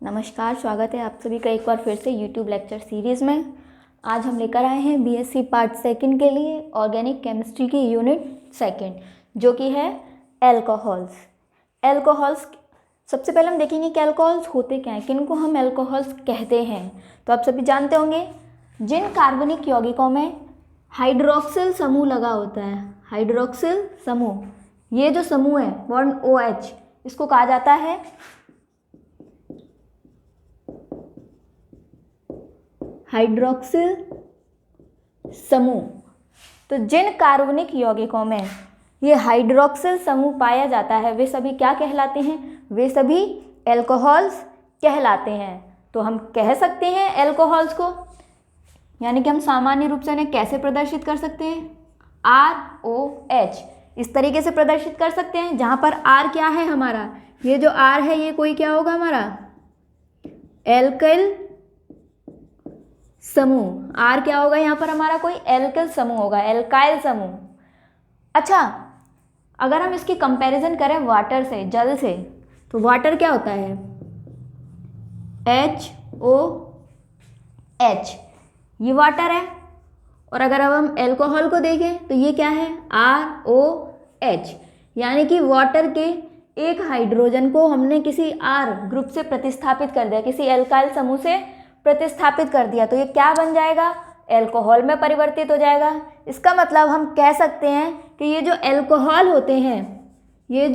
नमस्कार, स्वागत है आप सभी का एक बार फिर से यूट्यूब लेक्चर सीरीज़ में। आज हम लेकर आए हैं बीएससी पार्ट सेकंड के लिए ऑर्गेनिक केमिस्ट्री की यूनिट सेकंड, जो कि है एल्कोहल्स। सबसे पहले हम देखेंगे कि एल्कोहल्स होते क्या हैं, किनको हम एल्कोहल्स कहते हैं। तो आप सभी जानते होंगे, जिन कार्बनिक यौगिकों में हाइड्रोक्सिल समूह लगा होता है, हाइड्रोक्सिल समूह, ये जो समूह है बॉन्ड OH, इसको कहा जाता है हाइड्रोक्सिल समूह। तो जिन कार्बनिक यौगिकों में ये हाइड्रोक्सिल समूह पाया जाता है वे सभी क्या कहलाते हैं? वे सभी एल्कोहल्स कहलाते हैं। तो हम कह सकते हैं एल्कोहल्स को, यानी कि हम सामान्य रूप से उन्हें कैसे प्रदर्शित कर सकते हैं? ROH इस तरीके से प्रदर्शित कर सकते हैं, जहाँ पर R क्या है हमारा, ये जो R है ये कोई क्या होगा हमारा एल्काइल समूह। R क्या होगा यहाँ पर हमारा, कोई एल्काइल समूह होगा, एल्काइल समूह। अच्छा, अगर हम इसकी कंपैरिजन करें वाटर से, जल से, तो वाटर क्या होता है HOH, ये वाटर है। और अगर अब हम एल्कोहल को देखें तो ये क्या है ROH, यानी कि वाटर के एक हाइड्रोजन को हमने किसी R ग्रुप से प्रतिस्थापित कर दिया, किसी एल्काइल समूह से प्रतिस्थापित कर दिया, तो ये क्या बन जाएगा, एल्कोहल में परिवर्तित हो जाएगा। इसका मतलब हम कह सकते हैं कि ये जो एल्कोहल होते हैं, ये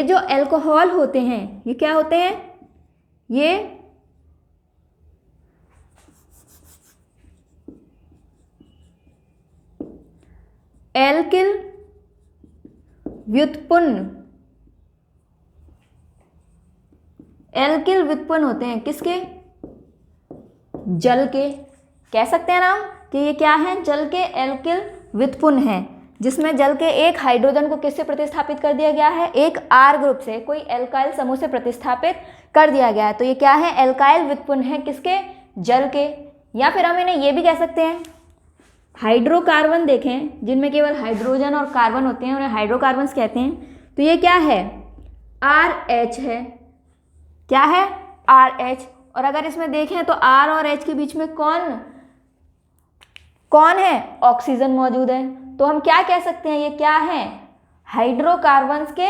जो एल्कोहल होते हैं ये क्या होते हैं, ये एल्किल व्युत्पन्न होते हैं, किसके, जल के। कह सकते हैं ना हम कि ये क्या है, जल के एल्किल व्युत्पन्न है, जिसमें जल के एक हाइड्रोजन को किससे प्रतिस्थापित कर दिया गया है, एक R ग्रुप से, कोई एल्काइल समूह से प्रतिस्थापित कर दिया गया है। तो ये क्या है, एल्काइल व्युत्पन्न है, किसके, जल के। या फिर हम इन्हें ये भी कह सकते हैं, हाइड्रोकार्बन देखें जिनमें केवल हाइड्रोजन और कार्बन होते हैं, उन्हें हाइड्रोकार्बन्स कहते हैं। तो ये क्या है, RH है, क्या है RH। और अगर इसमें देखें तो R और H के बीच में कौन है, ऑक्सीजन मौजूद है। तो हम क्या कह सकते हैं, ये क्या है, हाइड्रोकार्बन्स के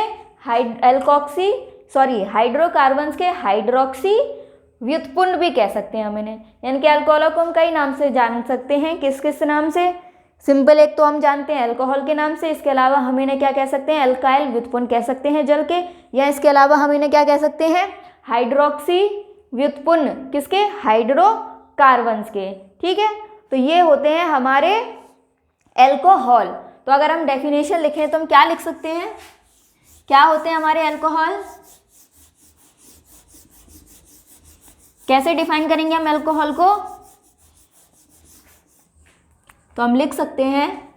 हाइड्रोकार्बन्स के हाइड्रोक्सी व्युत्पन्न भी कह सकते हैं हम इन्हें। यानी कि अल्कोहल को हम कई नाम से जान सकते हैं, किस किस नाम से, सिंपल एक तो हम जानते हैं अल्कोहल के नाम से, इसके अलावा हम इन्हें क्या कह सकते हैं, एल्काइल व्युत्पन्न कह सकते हैं जल के, या इसके अलावा हम इन्हें क्या कह सकते हैं, हाइड्रोक्सी व्युत्पन्न, किसके, हाइड्रोकार्बन्स के। ठीक है, तो ये होते हैं हमारे एल्कोहल। तो अगर हम डेफिनेशन लिखें तो हम क्या लिख सकते हैं, क्या होते हैं हमारे एल्कोहल, कैसे डिफाइन करेंगे हम एल्कोहल को? तो हम लिख सकते हैं,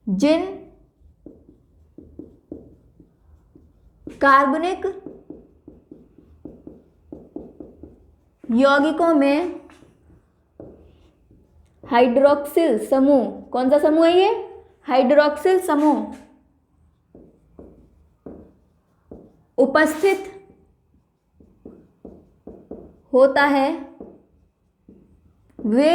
जिन कार्बनिक यौगिकों में हाइड्रोक्सिल समूह, कौन सा समूह है ये, हाइड्रोक्सिल समूह उपस्थित होता है, वे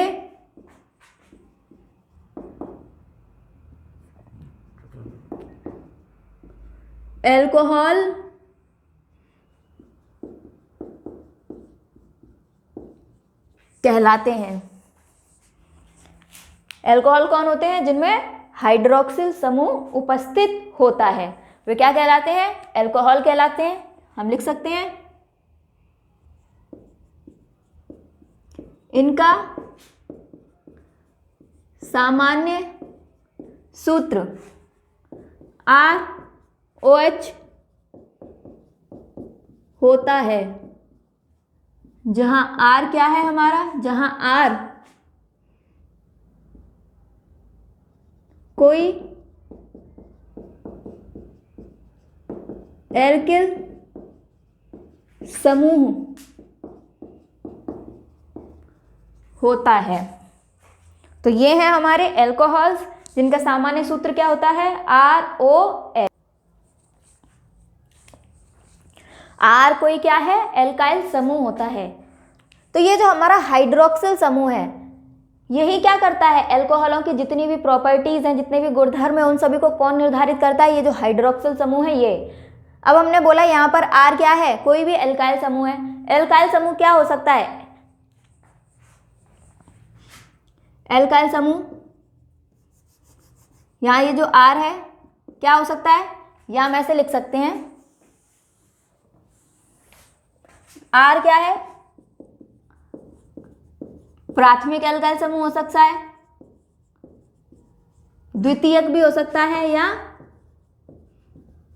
एल्कोहल कहलाते हैं। एल्कोहल कौन होते हैं, जिनमें हाइड्रोक्सिल समूह उपस्थित होता है, वे क्या कहलाते हैं, एल्कोहल कहलाते हैं। हम लिख सकते हैं, इनका सामान्य सूत्र ROH होता है, जहां R क्या है हमारा, जहां R कोई एल्किल समूह होता है। तो ये हैं हमारे एल्कोहल्स, जिनका सामान्य सूत्र क्या होता है, ROH। R कोई क्या है, एल्काइल समूह होता है। तो ये जो हमारा हाइड्रोक्सिल समूह है, यही क्या करता है, एल्कोहलों की जितनी भी प्रॉपर्टीज हैं, जितने भी गुणधर्म है, उन सभी को कौन निर्धारित करता है, ये जो हाइड्रोक्सिल समूह है ये। अब हमने बोला यहाँ पर R क्या है, कोई भी एल्काइल समूह है। एल्काइल समूह क्या हो सकता है, एल्काइल समूह, यहाँ ये जो R है क्या हो सकता है, या हम ऐसे लिख सकते हैं, R क्या है, प्राथमिक एल्काइल समूह हो सकता है, द्वितीयक भी हो सकता है, या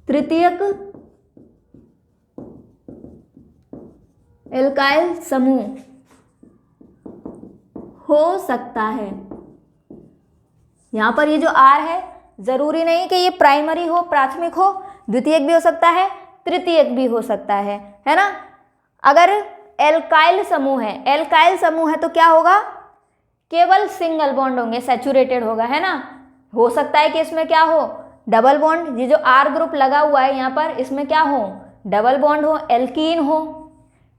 तृतीयक एल्काइल समूह हो सकता है। यहां पर ये जो R है, जरूरी नहीं कि ये प्राइमरी हो, प्राथमिक हो, द्वितीयक भी हो सकता है, तृतीयक भी हो सकता है ना। अगर एल्काइल समूह है, एल्काइल समूह है तो क्या होगा, केवल सिंगल बॉन्ड होंगे, सैचुरेटेड होगा, है ना। हो सकता है कि इसमें क्या हो, डबल बॉन्ड, ये जो R ग्रुप लगा हुआ है यहाँ पर, इसमें क्या हो, डबल बॉन्ड हो, एल्कीन हो,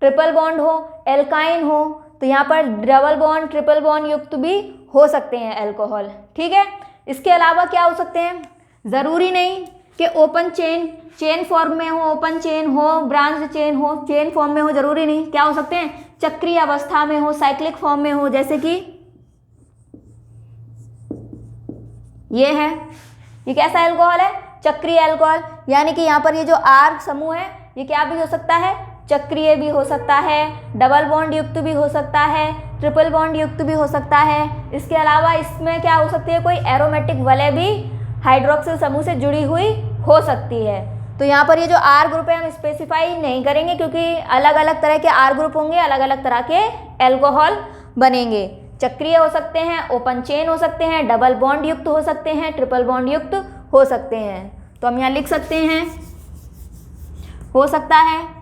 ट्रिपल बॉन्ड हो, एल्काइन हो। तो यहाँ पर डबल बॉन्ड, ट्रिपल बॉन्ड युक्त भी हो सकते हैं अल्कोहल, ठीक है। इसके अलावा क्या हो सकते हैं, ज़रूरी नहीं कि ओपन चेन फॉर्म में हो, ओपन चेन हो, ब्रांच चेन हो, चेन फॉर्म में हो, जरूरी नहीं। क्या हो सकते हैं, चक्रीय अवस्था में हो, साइक्लिक फॉर्म में हो, जैसे कि ये है, ये कैसा अल्कोहल है, चक्रीय अल्कोहल। यानी कि यहाँ पर ये जो R समूह है, ये क्या भी हो सकता है, चक्रीय भी हो सकता है, डबल बॉन्ड युक्त भी हो सकता है, ट्रिपल बॉन्ड युक्त भी हो सकता है। इसके अलावा इसमें क्या हो सकती है, कोई एरोमेटिक वलय भी हाइड्रोक्सिल समूह से जुड़ी हुई हो सकती है। तो यहाँ पर ये जो R ग्रुप है हम स्पेसिफाई नहीं करेंगे, क्योंकि अलग अलग तरह के R ग्रुप होंगे, अलग अलग तरह के एल्कोहल बनेंगे। चक्रीय हो सकते हैं, ओपन चेन हो सकते हैं, डबल बॉन्ड युक्त हो सकते हैं, ट्रिपल बॉन्ड युक्त हो सकते हैं। तो हम यहाँ लिख सकते हैं, हो सकता है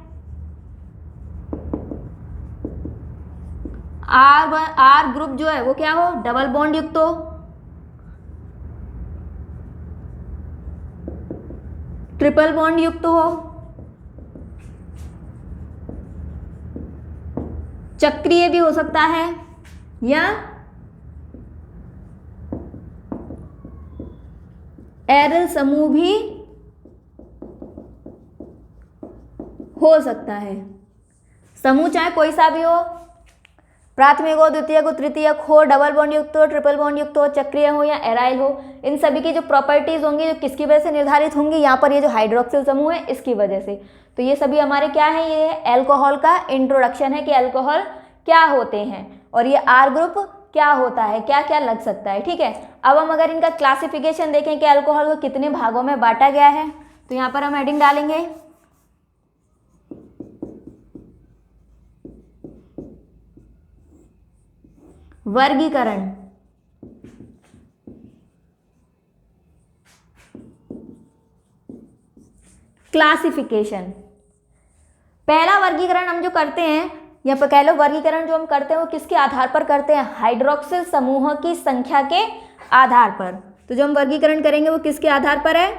R ग्रुप जो है वो क्या हो, डबल बॉन्ड युक्त हो, ट्रिपल बॉन्ड युक्त हो, चक्रीय भी हो सकता है, या एरल समूह भी हो सकता है। समूह चाहे कोई सा भी हो, प्राथमिक हो, द्वितीयक हो, तृतीयक हो, डबल बॉन्ड युक्त हो, ट्रिपल बॉन्ड युक्त हो, चक्रीय हो या एराइल हो, इन सभी की जो प्रॉपर्टीज होंगी, जो किसकी वजह से निर्धारित होंगी, यहाँ पर ये जो हाइड्रोक्सिल समूह है इसकी वजह से। तो ये सभी हमारे क्या है, ये एल्कोहल का इंट्रोडक्शन है कि एल्कोहल क्या होते हैं और ये R ग्रुप क्या होता है, क्या क्या लग सकता है, ठीक है। अब हम अगर इनका क्लासिफिकेशन देखें कि अल्कोहल को कितने भागों में बांटा गया है, तो यहाँ पर हम हेडिंग डालेंगे वर्गीकरण। क्लासिफिकेशन, पहला वर्गीकरण हम जो करते हैं, या कह लो वर्गीकरण जो हम करते हैं वो किसके आधार पर करते हैं, हाइड्रोक्सिल समूहों की संख्या के आधार पर। तो जो हम वर्गीकरण करेंगे वो किसके आधार पर है,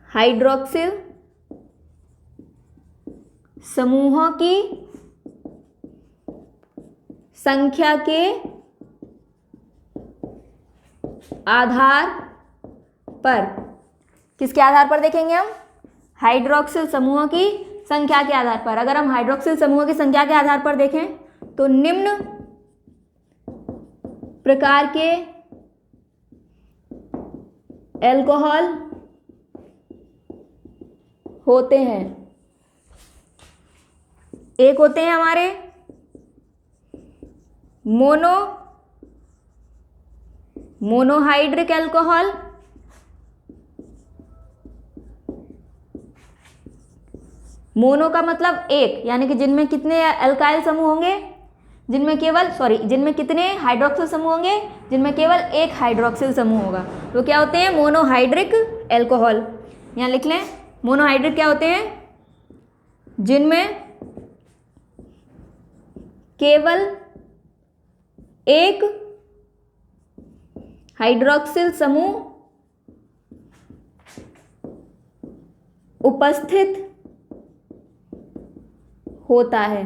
हाइड्रोक्सिल समूहों की संख्या के आधार पर। किसके आधार पर देखेंगे हम, हाइड्रोक्सिल समूहों की संख्या के आधार पर। अगर हम हाइड्रोक्सिल समूहों की संख्या के आधार पर देखें तो निम्न प्रकार के एल्कोहल होते हैं। एक होते हैं हमारे मोनोहाइड्रिक एल्कोहल, मोनो का मतलब एक, यानी कि जिनमें कितने अल्काइल समूह होंगे, जिनमें कितने हाइड्रोक्सिल समूह होंगे, जिनमें केवल एक हाइड्रोक्सिल समूह होगा, तो क्या होते हैं, मोनोहाइड्रिक एल्कोहल। यहाँ लिख लें, मोनोहाइड्रिक क्या होते हैं, जिनमें केवल एक हाइड्रोक्सिल समूह उपस्थित होता है।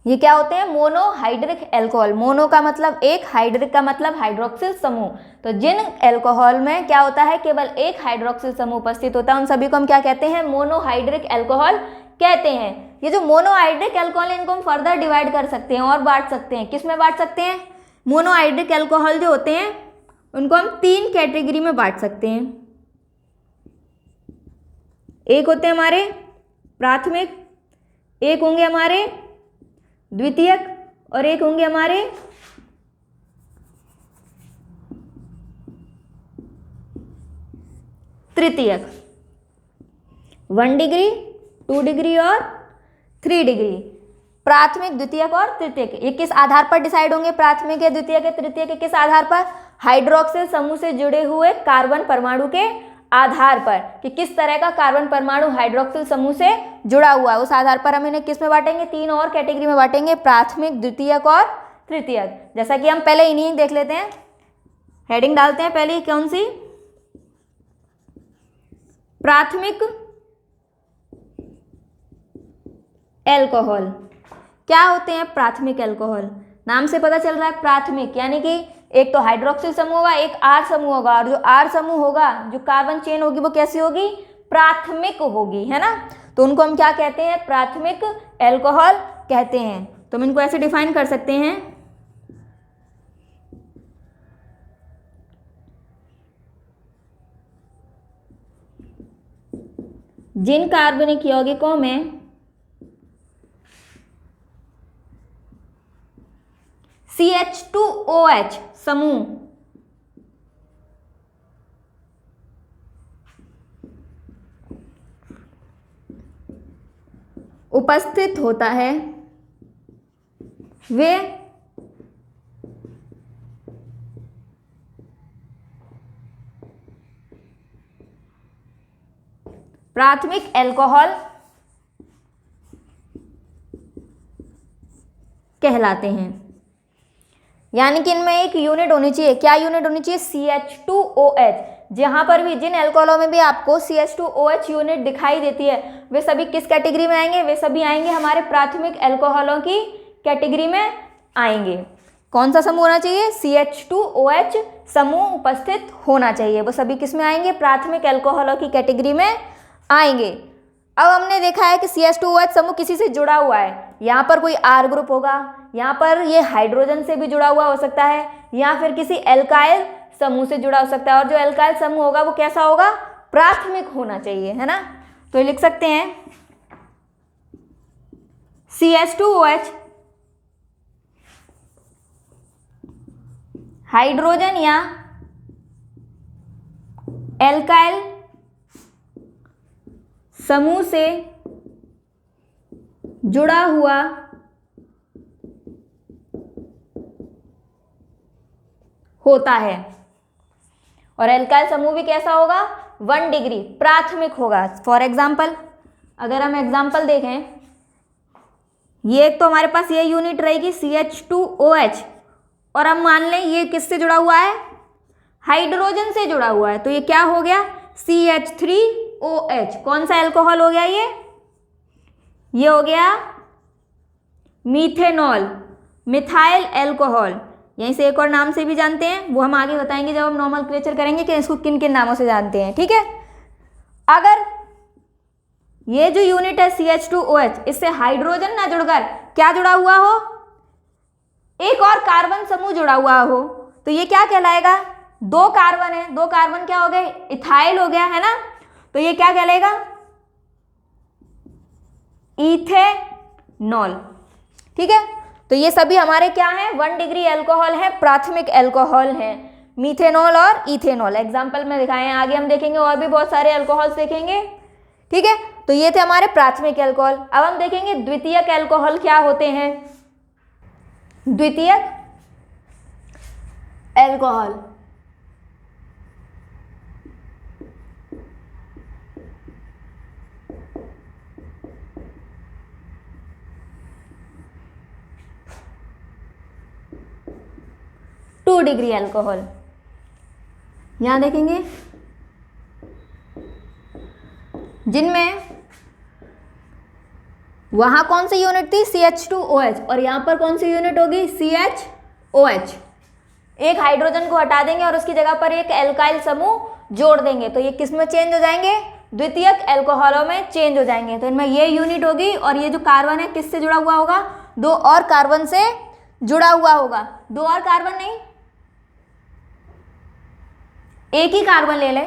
ये क्या होते हैं? Monohydric alcohol. मोनो का मतलब एक, हाइड्रिक का मतलब हाइड्रोक्सिल समूह। तो जिन एल्कोहल में क्या होता है, केवल एक हाइड्रोक्सिल समूह उपस्थित होता है, उन सभी को हम क्या कहते हैं? मोनोहाइड्रिक एल्कोहल कहते हैं। ये जो मोनोहाइड्रिक एल्कोहल है, इनको हम फर्दर डिवाइड कर सकते हैं और बांट सकते हैं। किस में बांट सकते हैं? मोनोहाइड्रिक एल्कोहल जो होते हैं उनको हम 3 कैटेगरी में बांट सकते हैं। एक होते हैं हमारे प्राथमिक, एक होंगे हमारे द्वितीयक और एक होंगे हमारे तृतीयक। 1 डिग्री, 2 डिग्री और 3 डिग्री। प्राथमिक, द्वितीयक और तृतीयक, ये किस आधार पर डिसाइड होंगे? प्राथमिक या द्वितीयक या तृतीयक के किस आधार पर? हाइड्रोक्सिल समूह से जुड़े हुए कार्बन परमाणु के आधार पर, कि किस तरह का कार्बन परमाणु हाइड्रोक्सिल समूह से जुड़ा हुआ है, उस आधार पर हम इन्हें किस में बांटेंगे? 3 और कैटेगरी में बांटेंगे, प्राथमिक, द्वितीयक और तृतीयक। जैसा कि हम पहले इन्हीं देख लेते हैं, हेडिंग डालते हैं पहले कौन सी? प्राथमिक एल्कोहल। क्या होते हैं प्राथमिक एल्कोहल? नाम से पता चल रहा है प्राथमिक, यानी कि एक तो हाइड्रोक्सिल समूह होगा, एक आर समूह होगा, और जो आर समूह होगा, जो कार्बन चेन होगी, वो कैसी होगी? प्राथमिक होगी, है ना। तो उनको हम क्या कहते हैं? प्राथमिक एल्कोहल कहते हैं। तो हम इनको ऐसे डिफाइन कर सकते हैं, जिन कार्बनिक यौगिकों में CH2OH समूह उपस्थित होता है, वे प्राथमिक एल्कोहल कहलाते हैं। यानी कि इनमें एक यूनिट होनी चाहिए। क्या यूनिट होनी चाहिए? CH2OH। जहां पर भी, जिन एल्कोहलों में भी आपको CH2OH यूनिट दिखाई देती है, वे सभी किस कैटेगरी में आएंगे? वे सभी आएंगे हमारे प्राथमिक एल्कोहलों की कैटेगरी में आएंगे। कौन सा समूह होना चाहिए? CH2OH समूह उपस्थित होना चाहिए। वो सभी किस में आएंगे? प्राथमिक एल्कोहलों की कैटेगरी में आएंगे। अब हमने देखा है कि CH2OH समूह किसी से जुड़ा हुआ है। यहाँ पर कोई R ग्रुप होगा, यहाँ पर ये हाइड्रोजन से भी जुड़ा हुआ हो सकता है, या फिर किसी एल्काइल समूह से जुड़ा हो सकता है। और जो एल्काइल समूह होगा वो कैसा होगा? प्राथमिक होना चाहिए, है ना। तो लिख सकते हैं CH2OH हाइड्रोजन या एल्काइल समूह से जुड़ा हुआ होता है। और एल्काइल समूह भी कैसा होगा? 1 डिग्री, प्राथमिक होगा। फॉर एग्जाम्पल, अगर हम एग्जाम्पल देखें, ये एक तो हमारे पास ये यूनिट रहेगी CH2OH, और हम मान लें ये किससे जुड़ा हुआ है? हाइड्रोजन से जुड़ा हुआ है। तो ये क्या हो गया? CH3OH। कौन सा एल्कोहल हो गया ये हो गया मीथेनॉल, मिथाइल एल्कोहल। यहीं से एक और नाम से भी जानते हैं, वो हम आगे बताएंगे जब हम नॉमेनक्लेचर करेंगे कि इसको किन किन नामों से जानते हैं, ठीक है। अगर ये जो यूनिट है CH2OH, इससे हाइड्रोजन ना जुड़कर क्या जुड़ा हुआ हो? एक और कार्बन समूह जुड़ा हुआ हो, तो ये क्या कहलाएगा? 2 कार्बन है, 2 कार्बन क्या हो गए? इथाइल हो गया, है ना। तो ये क्या कहलाएगा? इथेनॉल, ठीक है। तो ये सभी हमारे क्या हैं? 1 डिग्री एल्कोहल है, प्राथमिक एल्कोहल है, मीथेनॉल और इथेनॉल। एग्जाम्पल में दिखाए हैं, आगे हम देखेंगे और भी बहुत सारे एल्कोहल्स देखेंगे, ठीक है। तो ये थे हमारे प्राथमिक एल्कोहल। अब हम देखेंगे द्वितीयक एल्कोहल क्या होते हैं। द्वितीयक एल्कोहल 2 डिग्री एल्कोहल। यहाँ देखेंगे जिनमें वहां कौन सी यूनिट थी, CH2OH, और यहाँ पर कौन सी यूनिट होगी, CHOH। एक हाइड्रोजन को हटा देंगे और उसकी जगह पर एक एल्काइल समूह जोड़ देंगे, तो ये किस में चेंज हो जाएंगे, द्वितीयक एल्कोहलों में चेंज हो जाएंगे। तो इनमें ये यूनिट होगी और ये जो कार्बन है किससे जुड़ा हुआ होगा, 2 और कार्बन से जुड़ा हुआ होगा। 2 और कार्बन नहीं, एक ही कार्बन ले ले,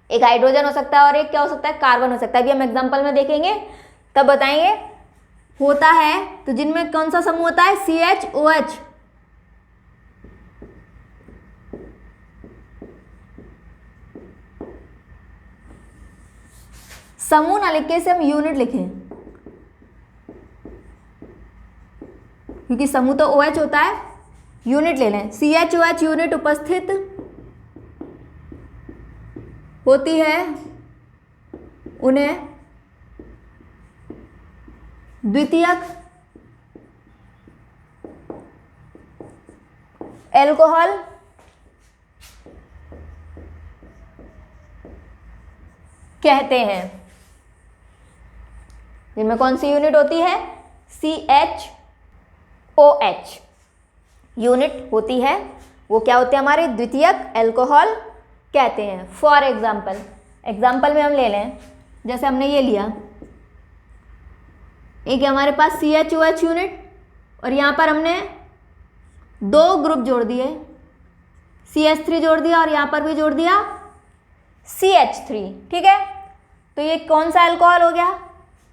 एक हाइड्रोजन हो सकता है और एक क्या हो सकता है, कार्बन हो सकता है। अभी हम एग्जांपल में देखेंगे तब बताएंगे। होता है तो जिनमें कौन सा समूह होता है, CHOH। समूह ना लिख के इसे हम यूनिट लिखें, क्योंकि समूह तो OH होता है। यूनिट ले लें, CHOH यूनिट उपस्थित होती है, उन्हें द्वितीयक एल्कोहल कहते हैं। जिनमें कौन सी यूनिट होती है, CHOH यूनिट होती है, वो क्या होते हैं, हमारे द्वितीयक एल्कोहल कहते हैं। फॉर एग्जाम्पल में हम ले लें, जैसे हमने ये लिया, एक हमारे पास CHOH यूनिट और यहाँ पर हमने 2 ग्रुप जोड़ दिए, CH3 जोड़ दिया और यहाँ पर भी जोड़ दिया CH3, ठीक है। तो ये कौन सा एल्कोहल हो गया,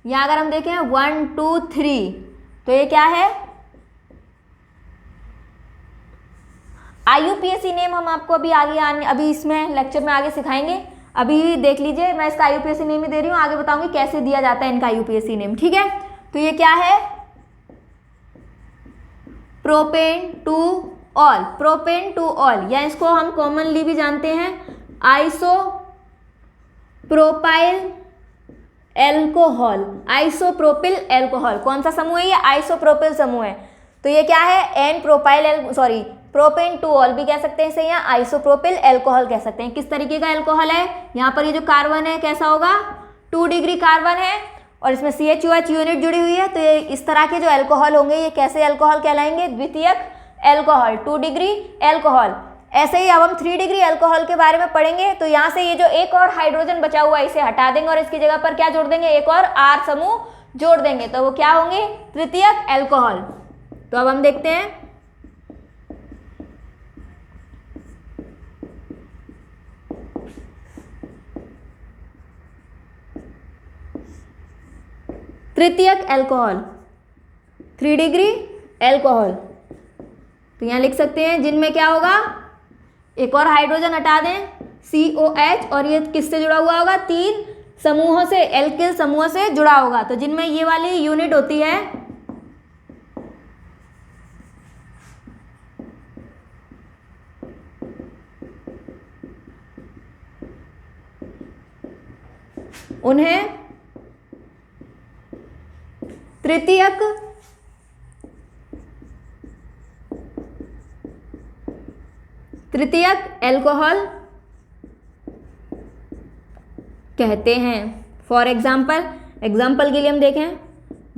यहाँ अगर हम देखें 1 2 3, तो ये क्या है, IUPAC नेम हम आपको अभी इसमें लेक्चर में आगे सिखाएंगे। अभी देख लीजिए, मैं इसका IUPAC नेम ही दे रही हूँ, आगे बताऊंगी कैसे दिया जाता है इनका IUPAC नेम, ठीक है। तो ये क्या है, प्रोपेन टू ऑल, या इसको हम कॉमनली भी जानते हैं आइसोप्रोपाइल एल्कोहल। कौन सा समूह है ये, आइसोप्रोपिल समूह है। तो ये क्या है, प्रोपेन टू ऑल भी कह सकते हैं इसे, या आइसोप्रोपिल एल्कोहल कह सकते हैं। किस तरीके का एल्कोहल है, यहाँ पर ये जो कार्बन है कैसा होगा, 2 डिग्री कार्बन है और इसमें CHOH यूनिट जुड़ी हुई है। तो ये इस तरह के जो एल्कोहल होंगे ये कैसे एल्कोहल कहलाएंगे, द्वितीयक एल्कोहल, 2 डिग्री एल्कोहल। ऐसे ही अब हम 3 डिग्री एल्कोहल के बारे में पढ़ेंगे। तो यहाँ से ये जो एक और हाइड्रोजन बचा हुआ है इसे हटा देंगे और इसकी जगह पर क्या जोड़ देंगे, एक और R समूह जोड़ देंगे, तो वो क्या होंगे, तृतीयक एल्कोहल। तो अब हम देखते हैं, तृतीयक एल्कोहल, 3 डिग्री एल्कोहल। तो यहाँ लिख सकते हैं जिनमें क्या होगा, एक और हाइड्रोजन हटा दें COH और ये किससे जुड़ा हुआ होगा, 3 समूहों से, एल्किल समूह से जुड़ा होगा। तो जिनमें ये वाली यूनिट होती है उन्हें तृतीयक एल्कोहल कहते हैं। फॉर एग्जाम्पल के लिए हम देखें,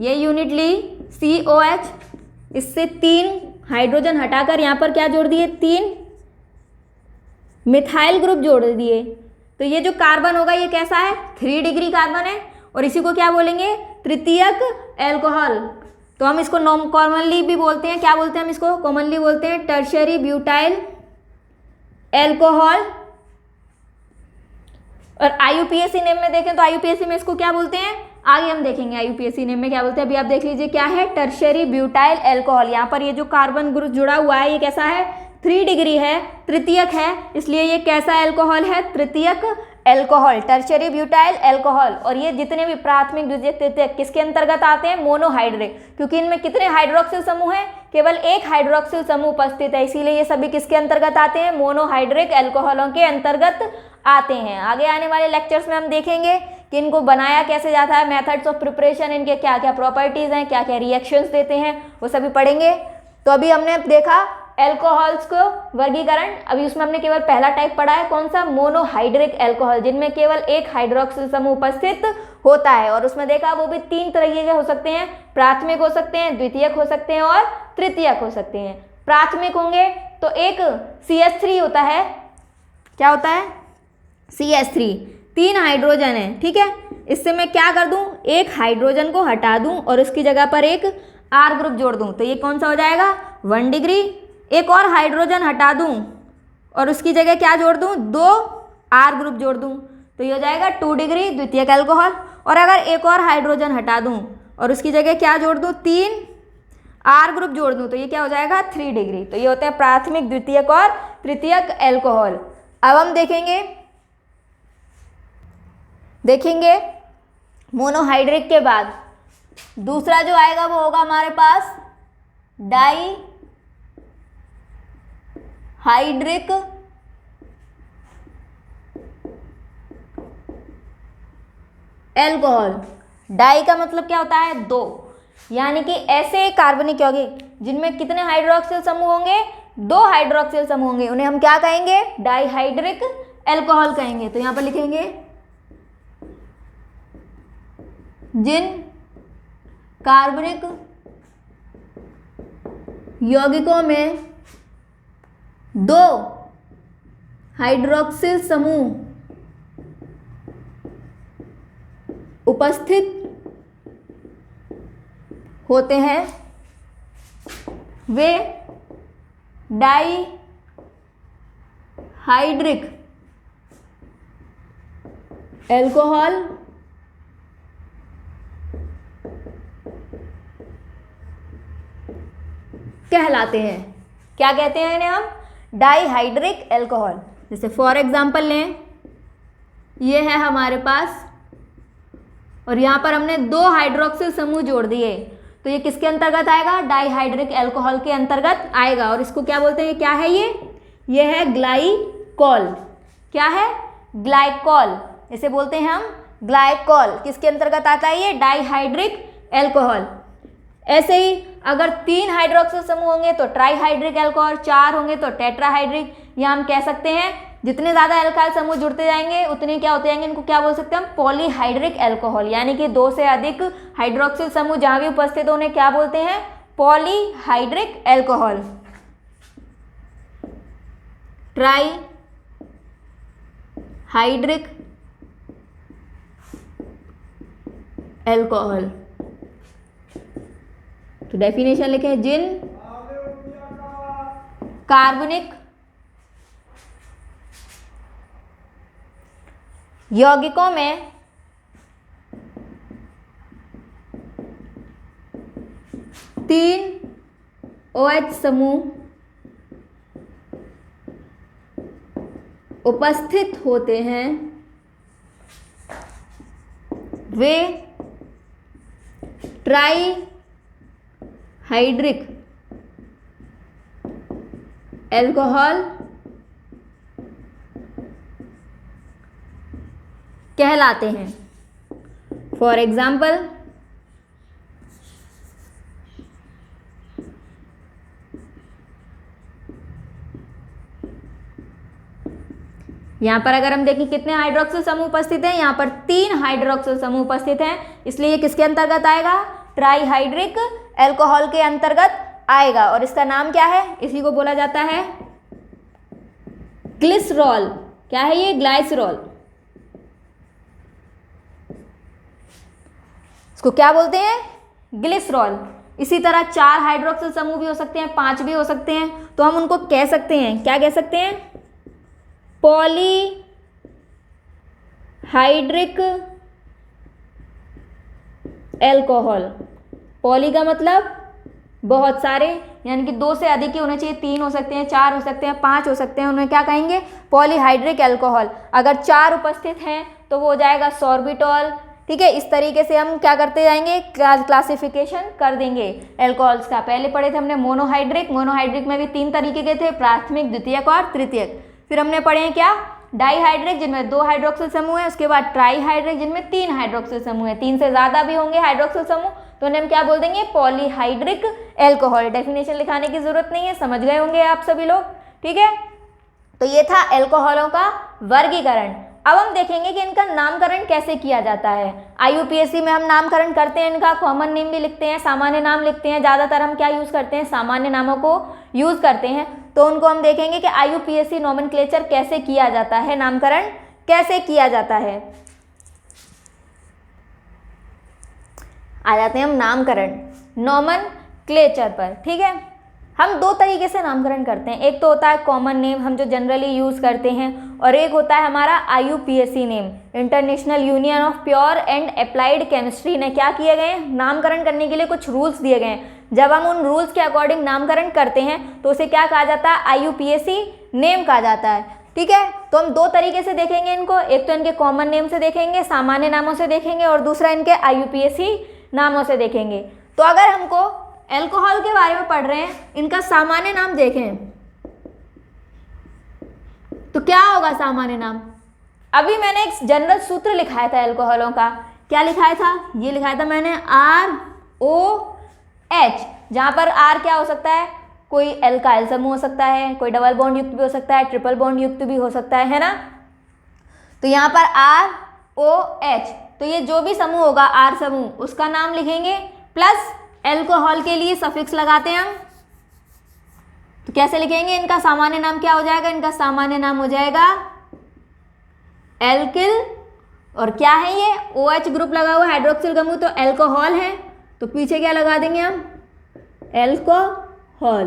ये यूनिट ली COH, इससे 3 हाइड्रोजन हटाकर यहाँ पर क्या जोड़ दिए, 3 मिथाइल ग्रुप जोड़ दिए। तो ये जो कार्बन होगा ये कैसा है, 3 डिग्री कार्बन है और इसी को क्या बोलेंगे, तृतीयक एल्कोहल। तो हम इसको कॉमनली भी बोलते हैं, क्या बोलते हैं हम इसको, कॉमनली बोलते हैं टर्शियरी ब्यूटाइल एल्कोहल। और IUPAC नेम में देखें तो IUPAC में इसको क्या बोलते हैं, आगे हम देखेंगे IUPAC नेम में क्या बोलते हैं। अभी आप देख लीजिए क्या है, टर्शियरी ब्यूटाइल एल्कोहल। यहाँ पर ये जो कार्बन ग्रुप जुड़ा हुआ है ये कैसा है, 3 डिग्री है, तृतीयक है, इसलिए ये कैसा एल्कोहल है, तृतीयक एल्कोहल, टर्शियरी ब्यूटाइल एल्कोहल। और ये जितने भी प्राथमिक, द्वितीयक, तृतीयक किसके अंतर्गत आते हैं, मोनोहाइड्रिक, क्योंकि इनमें कितने हाइड्रोक्सिल समूह हैं, केवल एक हाइड्रोक्सिल समूह उपस्थित है, इसीलिए ये सभी किसके अंतर्गत आते हैं, मोनोहाइड्रिक एल्कोहलों के अंतर्गत आते हैं। आगे आने वाले लेक्चर्स में हम देखेंगे कि इनको बनाया कैसे जाता है, मेथड्स ऑफ प्रिपरेशन, इनके क्या क्या प्रॉपर्टीज हैं, क्या क्या रिएक्शंस देते हैं, वो सभी पढ़ेंगे। तो अभी हमने देखा एल्कोहल्स को वर्गीकरण, अभी उसमें हमने केवल पहला टाइप पढ़ा है, कौन सा, मोनोहाइड्रिक एल्कोहल, जिनमें केवल एक हाइड्रोक्सिल समूह उपस्थित होता है। और उसमें देखा वो भी 3 तरीके के हो सकते हैं, प्राथमिक हो सकते हैं, द्वितीयक हो सकते हैं और तृतीयक हो सकते हैं। प्राथमिक होंगे तो एक CH3 होता है, क्या होता है, CH3, 3 हाइड्रोजन है, ठीक है। इससे मैं क्या कर दूं, एक हाइड्रोजन को हटा दूं और उसकी जगह पर एक R ग्रुप जोड़ दूं, तो ये कौन सा हो जाएगा, 1 डिग्री। एक और हाइड्रोजन हटा दूं और उसकी जगह क्या जोड़ दूं, 2 R ग्रुप जोड़ दूं, तो ये हो जाएगा 2 डिग्री द्वितीयक अल्कोहल। और अगर एक और हाइड्रोजन हटा दूं और उसकी जगह क्या जोड़ दूं, 3 R ग्रुप जोड़ दूं, तो ये क्या हो जाएगा, 3 डिग्री। तो ये होते हैं प्राथमिक, द्वितीयक और तृतीयक एल्कोहल। अब हम देखेंगे मोनोहाइड्रिक के बाद दूसरा जो आएगा वो होगा हमारे पास डाई हाइड्रिक एल्कोहल। डाई का मतलब क्या होता है, 2, यानी कि ऐसे कार्बनिक यौगिक जिनमें कितने हाइड्रोक्सिल समूह होंगे, 2 हाइड्रोक्सिल समूह होंगे, उन्हें हम क्या कहेंगे, डाईहाइड्रिक एल्कोहल कहेंगे। तो यहां पर लिखेंगे जिन कार्बनिक यौगिकों में 2 हाइड्रोक्सिल समूह उपस्थित होते हैं वे डाईहाइड्रिक एल्कोहल कहलाते हैं। क्या कहते हैं इन्हें हम, डाईहाइड्रिक एल्कोहल। जैसे फॉर एग्जांपल लें, ये है हमारे पास और यहाँ पर हमने 2 हाइड्रोक्सिल समूह जोड़ दिए, तो ये किसके अंतर्गत आएगा, डाईहाइड्रिक एल्कोहल के अंतर्गत आएगा। और इसको क्या बोलते हैं, क्या है ये है ग्लाइकॉल। क्या है, ग्लाइकॉल, इसे बोलते हैं हम ग्लाइकॉल। किसके अंतर्गत आता है ये, डाईहाइड्रिक एल्कोहल। ऐसे ही अगर 3 हाइड्रोक्सिल समूह होंगे तो ट्राईहाइड्रिक एल्कोहल, 4 होंगे तो टेट्राहाइड्रिक। या हम कह सकते हैं जितने ज़्यादा एल्काइल समूह जुड़ते जाएंगे उतने क्या होते जाएंगे, इनको क्या बोल सकते हैं हम, पॉलीहाइड्रिक एल्कोहल। यानी कि 2 से अधिक हाइड्रोक्सिल समूह जहाँ भी उपस्थित हो उन्हें क्या बोलते हैं, पॉलीहाइड्रिक एल्कोहल। Trihydric alcohol. तो डेफिनेशन लिखें, जिन कार्बनिक यौगिकों में 3 OH समूह उपस्थित होते हैं वे ट्राईहाइड्रिक एल्कोहल कहलाते हैं। फॉर एग्जाम्पल, यहाँ पर अगर हम देखें कितने हाइड्रोक्सिल समूह उपस्थित हैं, यहाँ पर 3 हाइड्रोक्सिल समूह उपस्थित हैं, इसलिए ये किसके अंतर्गत आएगा, ट्राईहाइड्रिक एल्कोहल के अंतर्गत आएगा। और इसका नाम क्या है, इसी को बोला जाता है ग्लिसरॉल। क्या है ये, ग्लाइसरॉल। इसको क्या बोलते हैं, ग्लिसरॉल। इसी तरह 4 हाइड्रोक्सिल समूह भी हो सकते हैं, 5 भी हो सकते हैं, तो हम उनको कह सकते हैं, क्या कह सकते हैं, पॉलीहाइड्रिक एल्कोहल। पॉली का मतलब बहुत सारे, यानी कि 2 से अधिक ही होने चाहिए, 3 हो सकते हैं, 4 हो सकते हैं, 5 हो सकते हैं, उन्हें क्या कहेंगे, पॉलीहाइड्रिक एल्कोहल। अगर 4 उपस्थित हैं तो वो हो जाएगा सॉर्बिटॉल। ठीक है, इस तरीके से हम क्या करते जाएंगे, क्लासिफिकेशन कर देंगे एल्कोहल्स का। पहले पढ़े थे हमने मोनोहाइड्रिक, मोनोहाइड्रिक में भी 3 तरीके के थे, प्राथमिक, द्वितीयक और तृतीयक। फिर हमने पढ़े हैं क्या, डाईहाइड्रिक जिनमें 2 हाइड्रोक्सिल समूह है, उसके बाद ट्राईहाइड्रिक जिनमें 3 हाइड्रोक्सिल समूह है, 3 से ज़्यादा भी होंगे हाइड्रोक्सिल समूह तो उन्हें हम क्या बोल देंगे, पॉलीहाइड्रिक एल्कोहल। डेफिनेशन लिखाने की जरूरत नहीं है, समझ गए होंगे आप सभी लोग, ठीक है। तो ये था एल्कोहलों का वर्गीकरण। अब हम देखेंगे कि इनका नामकरण कैसे किया जाता है। IUPAC में हम नामकरण करते हैं, इनका कॉमन नेम भी लिखते हैं, सामान्य नाम लिखते हैं। ज़्यादातर हम क्या यूज़ करते हैं, सामान्य नामों को यूज़ करते हैं। तो उनको हम देखेंगे कि IUPAC नोमेनक्लेचर कैसे किया जाता है, नामकरण कैसे किया जाता है। आ जाते हैं हम नामकरण नोमेनक्लेचर पर, ठीक है। हम दो तरीके से नामकरण करते हैं, एक तो होता है कॉमन नेम हम जो जनरली यूज़ करते हैं, और एक होता है हमारा IUPAC name. International union of pure and applied chemistry ने क्या किए गए हैं, नामकरण करने के लिए कुछ रूल्स दिए गए हैं। जब हम उन रूल्स के अकॉर्डिंग नामकरण करते हैं तो उसे क्या कहा जाता है, IUPAC नेम कहा जाता है, ठीक है। तो हम दो तरीके से देखेंगे इनको, एक तो इनके कॉमन नेम से देखेंगे, सामान्य नामों से देखेंगे, और दूसरा इनके IUPAC नामों से देखेंगे। तो अगर हमको एल्कोहल के बारे में पढ़ रहे हैं, इनका सामान्य नाम देखें तो क्या होगा सामान्य नाम। अभी मैंने एक जनरल सूत्र लिखाया था एल्कोहलों का, क्या लिखाया था, ये लिखाया था मैंने ROH, जहां पर R क्या हो सकता है, कोई एल्काइल समूह हो सकता है, कोई डबल बॉन्ड युक्त भी हो सकता है, ट्रिपल बॉन्ड युक्त भी हो सकता है ना। तो यहाँ पर ROH, तो ये जो भी समूह होगा R समूह, उसका नाम लिखेंगे, प्लस एल्कोहल के लिए सफिक्स लगाते हैं हम। तो कैसे लिखेंगे, इनका सामान्य नाम क्या हो जाएगा, इनका सामान्य नाम हो जाएगा एल्किल, और क्या है ये OH ग्रुप लगा हुआ हाइड्रोक्सिल समूह, तो एल्कोहल है, तो पीछे क्या लगा देंगे हम, एल्कोहल।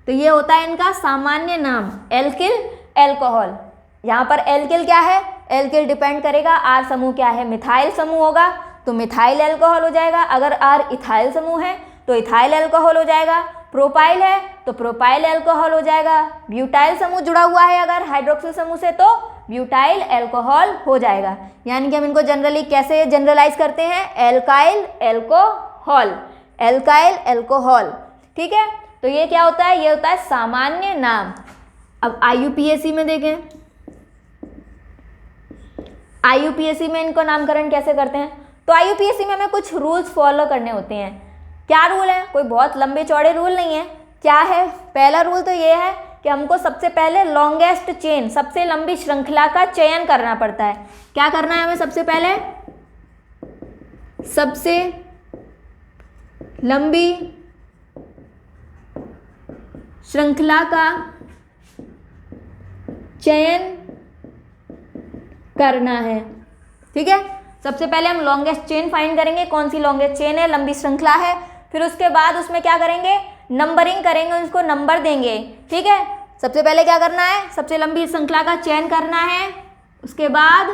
तो ये होता है इनका सामान्य नाम एल्किल एल्कोहल। यहाँ पर एल्किल क्या है, एल्किल डिपेंड करेगा R समूह क्या है, मिथाइल समूह होगा तो मिथाइल एल्कोहल हो जाएगा, अगर R इथाइल समूह है तो इथाइल एल्कोहल हो जाएगा, प्रोपाइल है तो प्रोपाइल एल्कोहल हो जाएगा, ब्यूटाइल समूह जुड़ा हुआ है अगर हाइड्रोक्सिल समूह से तो ब्यूटाइल एल्कोहल हो जाएगा। यानी कि हम इनको जनरली कैसे जनरलाइज करते हैं, एल्काइल एल्कोहल, एल्काइल एल्कोहल, ठीक है। तो ये क्या होता है, ये होता है सामान्य नाम। अब IUPAC में देखें, IUPAC में इनको नामकरण कैसे करते हैं। तो IUPAC में हमें कुछ रूल्स फॉलो करने होते हैं। क्या रूल है, कोई बहुत लंबे चौड़े रूल नहीं है। क्या है, पहला रूल तो ये है कि हमको सबसे पहले लॉन्गेस्ट चेन, सबसे लंबी श्रृंखला का चयन करना पड़ता है। क्या करना है हमें, सबसे पहले सबसे लंबी श्रृंखला का चयन करना है, ठीक है। सबसे पहले हम लॉन्गेस्ट चेन फाइंड करेंगे, कौन सी लॉन्गेस्ट चेन है, लंबी श्रृंखला है। फिर उसके बाद उसमें क्या करेंगे, नंबरिंग करेंगे, उसको नंबर देंगे, ठीक है। सबसे पहले क्या करना है, सबसे लंबी श्रृंखला का चयन करना है। उसके बाद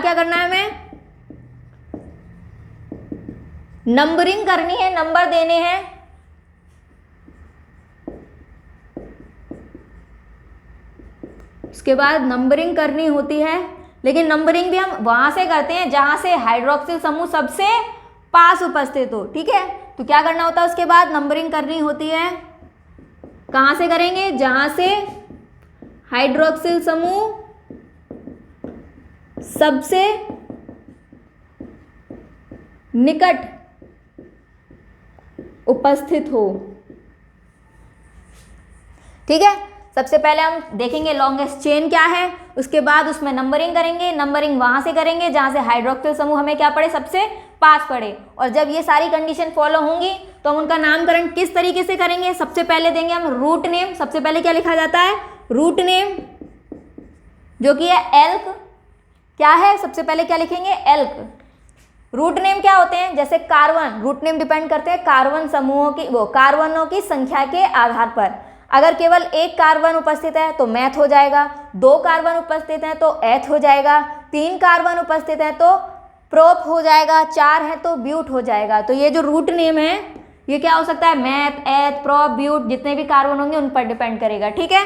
क्या करना है, हमें नंबरिंग करनी है, नंबर देने हैं। उसके बाद नंबरिंग करनी होती है, लेकिन नंबरिंग भी हम वहां से करते हैं जहां से हाइड्रोक्सिल समूह सबसे पास उपस्थित हो, ठीक है। तो क्या करना होता है, उसके बाद नंबरिंग करनी होती है, कहां से करेंगे, जहां से हाइड्रोक्सिल समूह सबसे निकट उपस्थित हो, ठीक है। सबसे पहले हम देखेंगे लॉन्गेस्ट चेन क्या है, उसके बाद उसमें नंबरिंग करेंगे। नंबरिंग वहां से करेंगे जहां से हाइड्रोक्सिल समूह हमें क्या पड़े, सबसे पास पड़े। और जब ये सारी कंडीशन फॉलो होंगी तो हम उनका नामकरण किस तरीके से करेंगे, सबसे पहले देंगे हम रूट नेम। सबसे पहले क्या लिखा जाता है, रूट नेम, जो कि है एल्क। क्या है, सबसे पहले क्या लिखेंगे, एल्क। रूट नेम क्या होते हैं, जैसे कार्बन, रूट नेम डिपेंड करते हैं कार्बन समूहों की, कार्बनों की संख्या के आधार पर। अगर केवल एक कार्बन उपस्थित है तो मैथ हो जाएगा, 2 कार्बन उपस्थित हैं तो एथ हो जाएगा, 3 कार्बन उपस्थित हैं तो प्रोप हो जाएगा, 4 है तो ब्यूट हो जाएगा। तो ये जो रूट नेम है ये क्या हो सकता है, मैथ, एथ, प्रोप, ब्यूट, जितने भी कार्बन होंगे उन पर डिपेंड करेगा, ठीक है।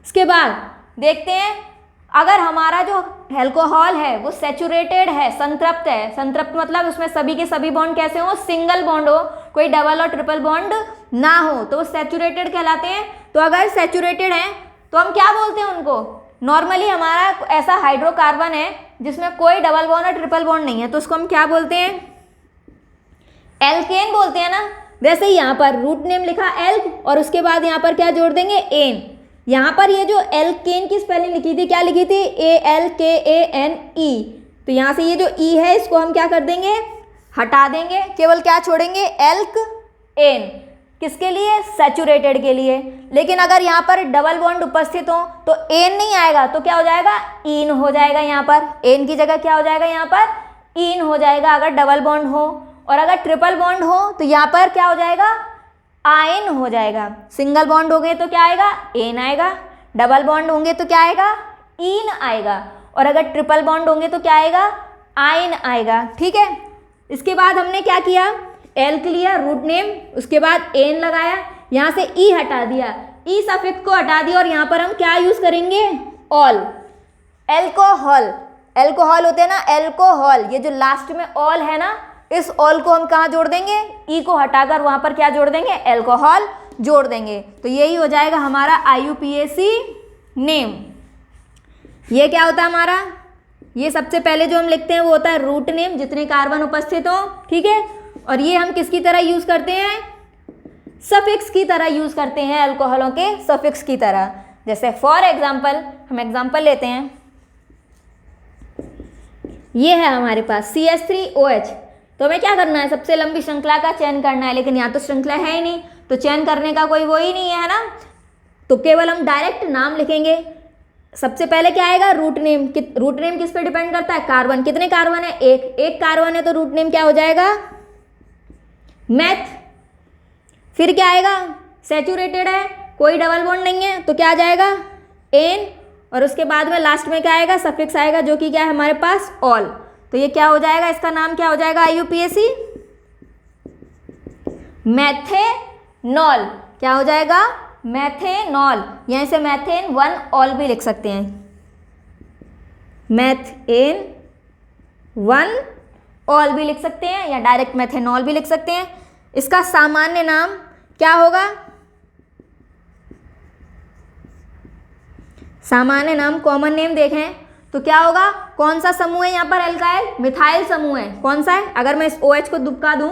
इसके बाद देखते हैं, अगर हमारा जो एल्कोहल है वो सैचुरेटेड है, संतृप्त है, संतृप्त मतलब उसमें सभी के सभी बॉन्ड कैसे हो, सिंगल बॉन्ड हो, कोई डबल और ट्रिपल बॉन्ड ना हो, तो वो सैचुरेटेड कहलाते हैं। तो अगर सैचुरेटेड हैं तो हम क्या बोलते हैं उनको, नॉर्मली हमारा ऐसा हाइड्रोकार्बन है जिसमें कोई डबल बॉन्ड और ट्रिपल बॉन्ड नहीं है, तो उसको हम क्या बोलते हैं? एल्केन बोलते हैं ना। वैसे ही यहाँ पर रूट नेम लिखा एल्क और उसके बाद यहाँ पर क्या जोड़ देंगे? एन। यहाँ पर ये जो एल्केन की स्पेलिंग लिखी थी, क्या लिखी थी? ALKANE। तो यहाँ से ये जो ई है इसको हम क्या कर देंगे? हटा देंगे, केवल क्या छोड़ेंगे? एल्क एन। किसके लिए? सैचुरेटेड के लिए। लेकिन अगर यहाँ पर डबल बॉन्ड उपस्थित हो तो एन नहीं आएगा, तो क्या हो जाएगा? ईन हो जाएगा। यहाँ पर एन की जगह क्या हो जाएगा? यहाँ पर ईन हो जाएगा अगर डबल बॉन्ड हो। और अगर ट्रिपल बॉन्ड हो तो यहाँ पर क्या हो जाएगा? आयन हो जाएगा। सिंगल बॉन्ड हो गए तो क्या आएगा? एन आएगा। डबल बॉन्ड होंगे तो क्या आएगा? ईन आएगा। और अगर ट्रिपल बॉन्ड होंगे तो क्या आएगा? आयन आएगा। ठीक है। इसके बाद हमने क्या किया? एल्क लिया रूट नेम, उसके बाद एन लगाया, यहाँ से ई हटा दिया, ई सफिक्स को हटा दिया और यहाँ पर हम क्या यूज करेंगे? ऑल। एल्कोहल, एल्कोहल होते हैं ना, एल्कोहल, ये जो लास्ट में ऑल है ना, इस ऑल को हम कहाँ जोड़ देंगे? ई को हटाकर वहां पर क्या जोड़ देंगे? एल्कोहल जोड़ देंगे। तो यही हो जाएगा हमारा IUPAC नेम। ये क्या होता है हमारा? ये सबसे पहले जो हम लिखते हैं वो होता है रूट नेम, जितने कार्बन उपस्थित हो। ठीक है। और ये हम किसकी तरह यूज करते हैं? सफिक्स की तरह यूज करते हैं, अल्कोहलों के सफिक्स की तरह। जैसे फॉर एग्जाम्पल, हम एग्जाम्पल लेते हैं, ये है हमारे पास CH3OH। तो हमें क्या करना है? सबसे लंबी श्रृंखला का चयन करना है, लेकिन यहाँ तो श्रृंखला है ही नहीं, तो चयन करने का कोई वो ही नहीं है ना, तो केवल हम डायरेक्ट नाम लिखेंगे। सबसे पहले क्या आएगा? Root name. रूट नेम किस पे डिपेंड करता है? कार्बन। कितने कार्बन है? एक कार्बन है, तो रूट नेम क्या हो जाएगा? मैथ। फिर क्या आएगा? सैचुरेटेड है, कोई डबल बॉन्ड नहीं है, तो क्या आ जाएगा? एन। और उसके बाद में लास्ट में क्या आएगा? सफिक्स आएगा, जो कि क्या है हमारे पास? ऑल। तो ये क्या हो जाएगा? इसका नाम क्या हो जाएगा? IUPAC methanol. क्या हो जाएगा? मैथेनॉल। यहीं से मैथेन 1 ऑल भी लिख सकते हैं, मैथेन 1 ऑल भी लिख सकते हैं, या डायरेक्ट मैथेनॉल भी लिख सकते हैं। इसका सामान्य नाम क्या होगा? सामान्य नाम, कॉमन नेम देखें तो क्या होगा? कौन सा समूह है यहाँ पर? एल्काइल, मिथाइल समूह है। कौन सा है? अगर मैं इस OH को दुबका दूं,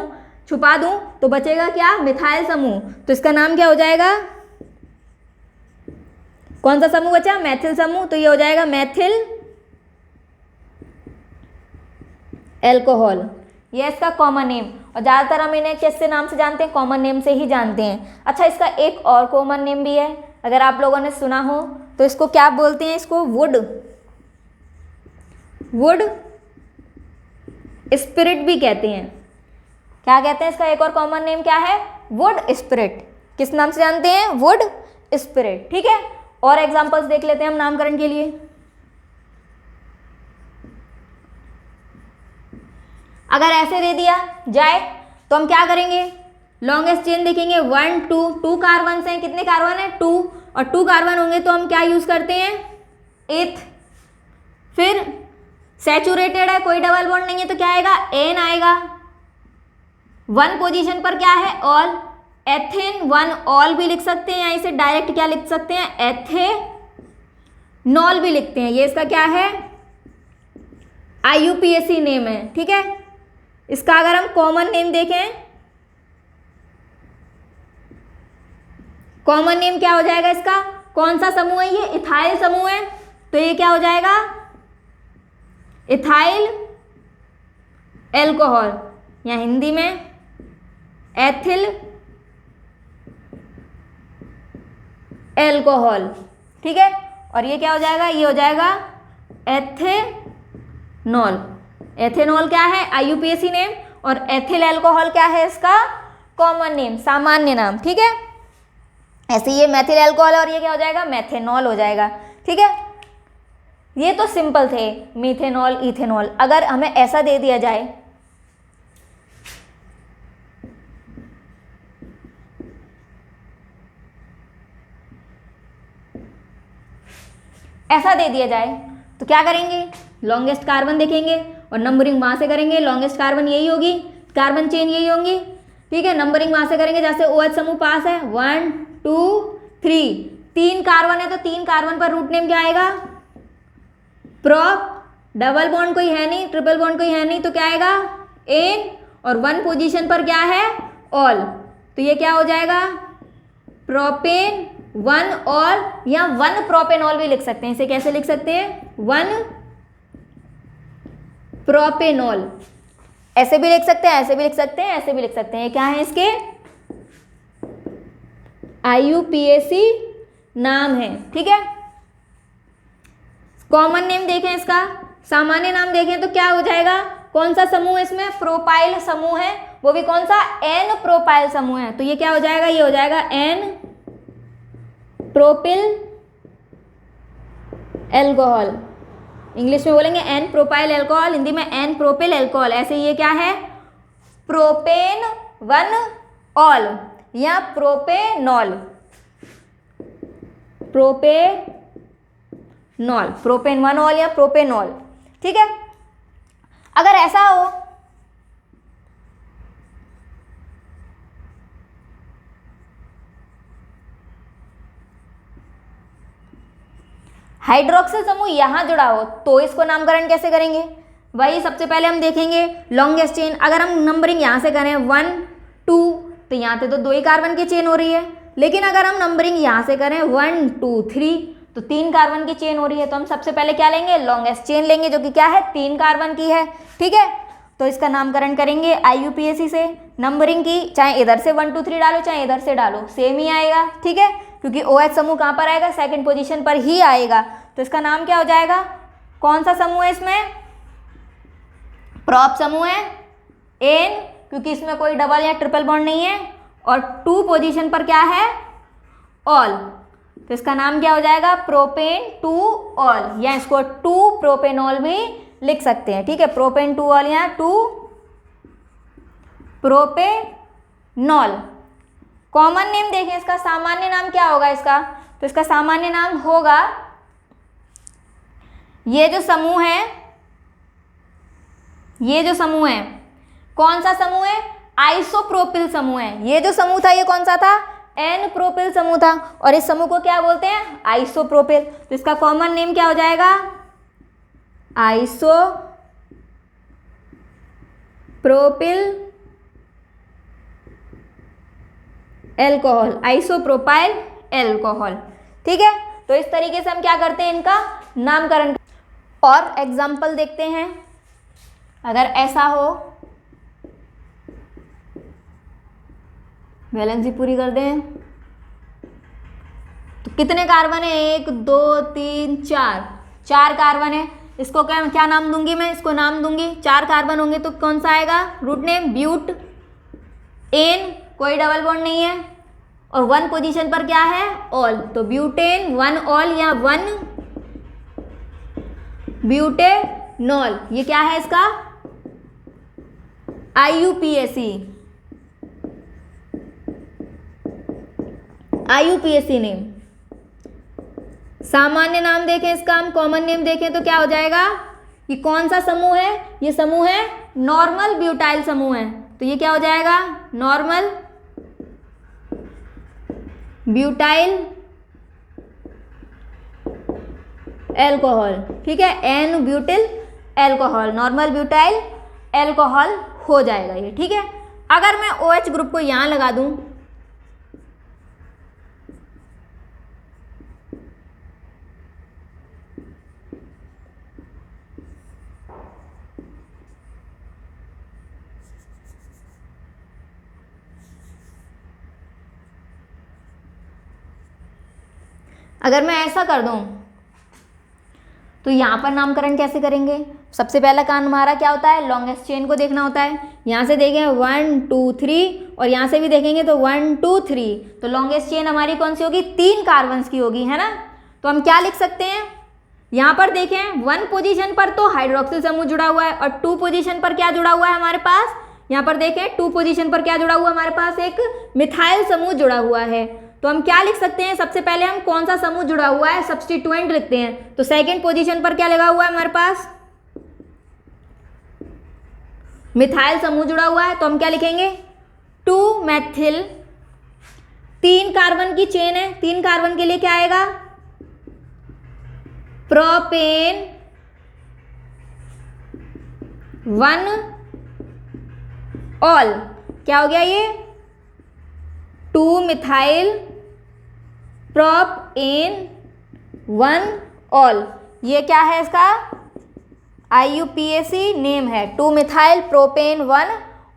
छुपा दूं, तो बचेगा क्या? मिथाइल समूह। तो इसका नाम क्या हो जाएगा? कौन सा समूह बचा? मैथिल समूह। तो ये हो जाएगा मैथिल एल्कोहल। ये इसका कॉमन नेम। और ज़्यादातर हम इन्हें किससे नाम से जानते हैं? कॉमन नेम से ही जानते हैं। अच्छा, इसका एक और कॉमन नेम भी है, अगर आप लोगों ने सुना हो तो। इसको क्या बोलते हैं? इसको वुड स्पिरिट भी कहते हैं। क्या कहते हैं? इसका एक और कॉमन नेम क्या है? Would spirit. किस नाम से जानते हैं? Would spirit. ठीक है। और एग्जांपल्स देख लेते हैं हम नामकरण के लिए। अगर ऐसे दे दिया जाए तो हम क्या करेंगे? लॉन्गेस्ट चेन देखेंगे, 1 2 कार्बन हैं। कितने कार्बन है? 2। और 2 कार्बन होंगे तो हम क्या यूज करते हैं? एथ। फिर सैचुरेटेड है, कोई डबल बॉन्ड नहीं है, तो क्या आएगा? एन आएगा। 1 पोजीशन पर क्या है? ऑल। एथेन 1 ऑल भी लिख सकते हैं, यहीं से डायरेक्ट क्या लिख सकते हैं? एथेनॉल भी लिखते हैं। ये इसका क्या है? IUPAC नेम है। ठीक है। इसका अगर हम कॉमन नेम देखें, कॉमन नेम क्या हो जाएगा इसका? कौन सा समूह है ये? इथाइल समूह है। तो ये क्या हो जाएगा? इथाइल एल्कोहल, या हिंदी में एथिल एल्कोहल। ठीक है। और ये क्या हो जाएगा? ये हो जाएगा एथेनॉल। एथेनॉल क्या है? IUPAC name. और एथिल एल्कोहल क्या है? इसका कॉमन नेम, सामान्य नाम। ठीक है। ऐसे ये मैथिल एल्कोहल और ये क्या हो जाएगा? मैथेनॉल हो जाएगा। ठीक है। ये तो सिंपल थे, मीथेनॉल, इथेनॉल। अगर हमें ऐसा दे दिया जाए, ऐसा दे दिया जाए तो क्या करेंगे? लॉन्गेस्ट कार्बन देखेंगे और नंबरिंग वहां से करेंगे। लॉन्गेस्ट कार्बन यही होगी, कार्बन चेन यही होंगी। ठीक है। नंबरिंग वहां से करेंगे, जैसे OH समूह पास है, 1 2 3। 3 कार्बन है तो 3 कार्बन पर रूट नेम क्या आएगा? प्रोप, डबल बॉन्ड कोई है नहीं, ट्रिपल बॉन्ड कोई है नहीं, तो क्या आएगा एन, और वन पोजीशन पर क्या है ऑल, तो ये क्या हो जाएगा प्रोपेन वन ऑल, या वन प्रोपेनॉल भी लिख सकते हैं। इसे कैसे लिख सकते हैं, वन प्रोपेनॉल, ऐसे भी लिख सकते हैं, ऐसे भी लिख सकते हैं, ऐसे भी लिख सकते हैं। ये क्या है इसके IUPAC नाम है, ठीक है। कॉमन नेम देखें, इसका सामान्य नाम देखें तो क्या हो जाएगा, कौन सा समूह इसमें, प्रोपाइल समूह है, वो भी कौन सा, एन प्रोपाइल समूह है, तो ये क्या हो जाएगा, ये हो जाएगा एन प्रोपिल एल्कोहल, इंग्लिश में बोलेंगे एन प्रोपाइल एल्कोहल, हिंदी में एन प्रोपिल एल्कोहल। ऐसे ये क्या है प्रोपेन वन ऑल या propanol, propanol, propane one all या प्रोपेनॉल, ठीक है। अगर ऐसा हो हाइड्रोक्सिल समूह यहां जुड़ा हो तो इसको नामकरण कैसे करेंगे, वही सबसे पहले हम देखेंगे लॉन्गेस्ट चेन। अगर हम नंबरिंग यहां से करें 1 2 तो यहाँ से तो 2 ही कार्बन की चेन हो रही है, लेकिन अगर हम नंबरिंग यहाँ से करें 1 2 3 तो 3 कार्बन की चेन हो रही है, तो हम सबसे पहले क्या लेंगे लॉन्गेस्ट चेन लेंगे जो कि क्या है 3 कार्बन की है, ठीक है। तो इसका नामकरण करेंगे IUPAC से। नंबरिंग की चाहे इधर से 1 2 3 डालो चाहे इधर से डालो सेम ही आएगा, ठीक है, क्योंकि OH समूह कहाँ पर आएगा, सेकंड पोजीशन पर ही आएगा। तो इसका नाम क्या हो जाएगा, कौन सा समूह है इसमें, प्रोप समूह है, एन क्योंकि इसमें कोई डबल या ट्रिपल बॉन्ड नहीं है, और 2 पोजीशन पर क्या है ऑल, तो इसका नाम क्या हो जाएगा प्रोपेन 2 ऑल, या इसको 2 प्रोपेनॉल भी लिख सकते हैं, ठीक है, प्रोपेन 2 ऑल या 2 प्रोपेनॉल। कॉमन नेम देखें, इसका सामान्य नाम क्या होगा इसका, तो इसका सामान्य नाम होगा, ये जो समूह है, ये जो समूह है कौन सा समूह है, आइसोप्रोपिल समूह है। ये जो समूह था ये कौन सा था, एन प्रोपिल समूह था, और इस समूह को क्या बोलते हैं आइसोप्रोपिल। तो इसका कॉमन नेम क्या हो जाएगा आइसोप्रोपिल एल्कोहल, आइसोप्रोपाइल एल्कोहल, ठीक है। तो इस तरीके से हम क्या करते हैं इनका नामकरण। और एग्जाम्पल देखते हैं, अगर ऐसा हो वैलेंसी पूरी कर दें तो कितने कार्बन है, 1 2 3 4, 4 कार्बन है। इसको क्या नाम दूंगी मैं, इसको नाम दूंगी, 4 कार्बन होंगे तो कौन सा आएगा रूट नेम ब्यूट एन, कोई डबल बॉन्ड नहीं है, और 1 पोजीशन पर क्या है ऑल, तो ब्यूटेन 1 ऑल या 1 ब्यूटेनॉल। ये क्या है इसका IUPAC नेम। सामान्य नाम देखें इसका, हम कॉमन नेम देखें तो क्या हो जाएगा, ये कौन सा समूह है, ये समूह है नॉर्मल ब्यूटाइल समूह है, तो ये क्या हो जाएगा नॉर्मल ब्यूटाइल एल्कोहल, ठीक है, n butyl alcohol, normal butyl alcohol हो जाएगा ये, ठीक है। अगर मैं OH ग्रुप को यहां लगा दूं अगर मैं ऐसा कर दूं तो यहाँ पर नामकरण कैसे करेंगे, सबसे पहला काम हमारा क्या होता है लॉन्गेस्ट चेन को देखना होता है। यहाँ से देखें 1 2 3 और यहाँ से भी देखेंगे तो 1 2 3, तो लॉन्गेस्ट चेन हमारी कौन सी होगी 3 कार्बन्स की होगी, है ना। तो हम क्या लिख सकते हैं, यहाँ पर देखें 1 पोजीशन पर तो हाइड्रोक्सिल समूह जुड़ा हुआ है, और 2 पोजीशन पर क्या जुड़ा हुआ है हमारे पास, यहाँ पर देखें 2 पोजीशन पर क्या जुड़ा हुआ है हमारे पास, एक मिथाइल समूह जुड़ा हुआ है। तो हम क्या लिख सकते हैं, सबसे पहले हम कौन सा समूह जुड़ा हुआ है सब्स्टिट्यूएंट लिखते हैं। तो सेकंड पोजीशन पर क्या लगा हुआ है हमारे पास, मिथाइल समूह जुड़ा हुआ है, तो हम क्या लिखेंगे 2 मैथिल, 3 कार्बन की चेन है, 3 कार्बन के लिए क्या आएगा प्रोपेन वन ऑल, क्या हो गया ये, 2 मिथाइल प्रोपेन 1 ऑल, ये क्या है इसका IUPAC नेम है, 2 मिथाइल प्रोपेन 1